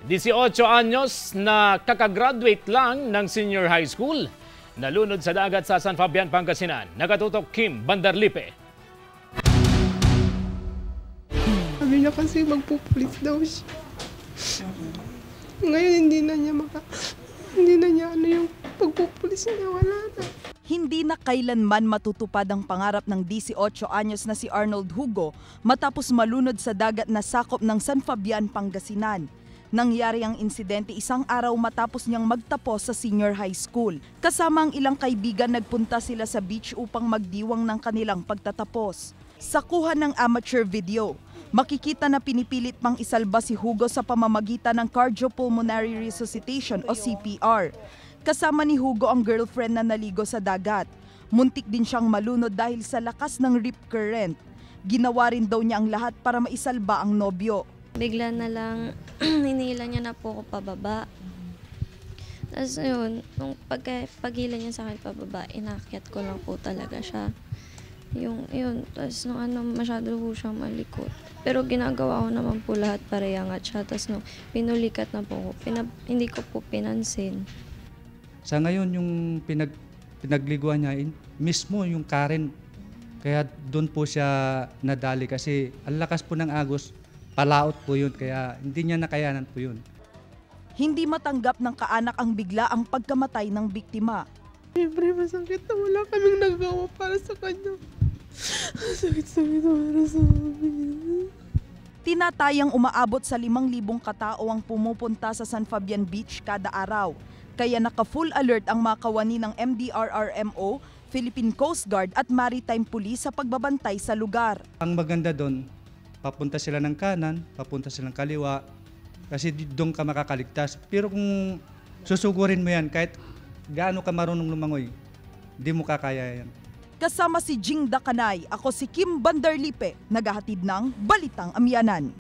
18 anyos na kakagraduate lang ng senior high school. Nalunod sa dagat sa San Fabian, Pangasinan. Nakatutok Kim Bandarlipe. Sabi niya kasi magpupulis daw siya. Ngayon hindi na niya yung pagpupulis niya, wala na. Hindi na kailanman matutupad ang pangarap ng 18 anyos na si Arnold Hugo matapos malunod sa dagat na sakop ng San Fabian, Pangasinan. Nangyari ang insidente isang araw matapos niyang magtapos sa senior high school. Kasama ang ilang kaibigan, nagpunta sila sa beach upang magdiwang ng kanilang pagtatapos. Sa kuha ng amateur video, makikita na pinipilit pang isalba si Hugo sa pamamagitan ng cardiopulmonary resuscitation o CPR. Kasama ni Hugo ang girlfriend na naligo sa dagat. Muntik din siyang malunod dahil sa lakas ng rip current. Ginawa rin daw niya ang lahat para maisalba ang nobyo. Bigla na lang, hinila niya na po ako pababa. Tapos yun, nung paghila niya sa akin pababa, inakyat ko lang po talaga siya. Yun, tapos nung masyado po siyang malikot. Pero ginagawa ko naman po lahat para iangat siya. Tapos nung pinulikat na po ako, hindi ko po pinansin. Sa ngayon, yung pinagliguan niya, mismo yung Karen, kaya doon po siya nadali kasi ang lakas po ng agos, palaot po yun, kaya hindi niya nakayanan po yun. Hindi matanggap ng kaanak ang bigla ang pagkamatay ng biktima. Siyempre masakit na wala kaming nagawa para sa kanya. Sakit-sakit para sa amin. Tinatayang umaabot sa 5,000 katao ang pumupunta sa San Fabian Beach kada araw. Kaya naka-full alert ang mga kawani ng MDRRMO, Philippine Coast Guard at Maritime Police sa pagbabantay sa lugar. Ang maganda doon, papunta sila ng kanan, papunta sila ng kaliwa, kasi doon ka makakaligtas. Pero kung susugurin mo yan, kahit gaano ka marunong lumangoy, di mo kakaya yan. Kasama si Jing Dakanay, ako si Kim Bandarlipe, naghahatid ng Balitang Amyanan.